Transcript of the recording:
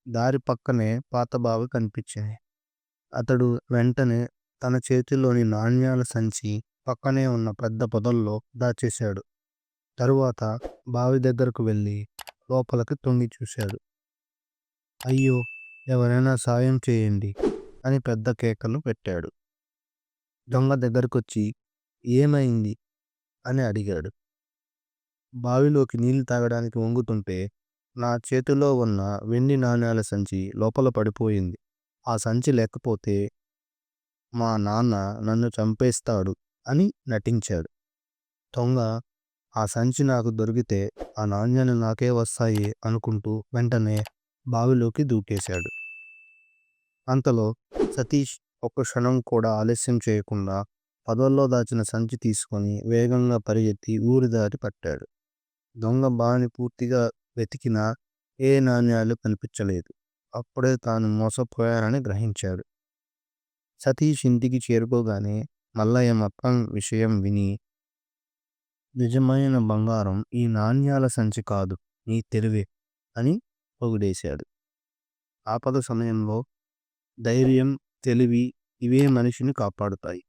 దారి పక్కనే పాత బావి కనిపించింది. అతడు వెంటనే తన చేతిలోని నాణ్యాల సంచి పక్కనే ఉన్న పెద్ద పొదల్లో దాచేశాడు. తరువాత బావి దగ్గరకు వెళ్ళి లోపలికి తొంగి చూశాడు. అయ్యో! ఎవరైనా సాయం చేయండి అని పెద్ద కేకలు పెట్టాడు. దొంగ దగ్గరకొచ్చి ఏమైంది అని అడిగాడు. బావిలోకి నీళ్లు తాగడానికి వంగుతుంటే నా చేతిలో ఉన్న వెండి నాణేల సంచి లోపల పడిపోయింది. ఆ సంచి లేకపోతే మా నాన్న నన్ను చంపేస్తాడు అని నటించాడు. దొంగ ఆ సంచి నాకు దొరికితే ఆ నాణ్యాలు నాకే వస్తాయి అనుకుంటూ వెంటనే బావిలోకి దూకేశాడు. అంతలో సతీష్ ఒక్క క్షణం కూడా ఆలస్యం చేయకుండా పొదల్లో దాచిన సంచి తీసుకొని వేగంగా పరిగెత్తి ఊరి దారి పట్టాడు. దొంగ బావిని పూర్తిగా వెతికినా ఏ నాణ్యాలు కనిపించలేదు. అప్పుడే తాను మోసపోయానని గ్రహించాడు. సతీష్ ఇంటికి చేరుకోగానే మల్లయ్య మొత్తం విషయం విని, నిజమైన బంగారం ఈ నాణ్యాల సంచి కాదు, నీ తెలివే అని పొగిడేశాడు. ఆపద సమయంలో ధైర్యం, తెలివి ఇవే మనిషిని కాపాడుతాయి.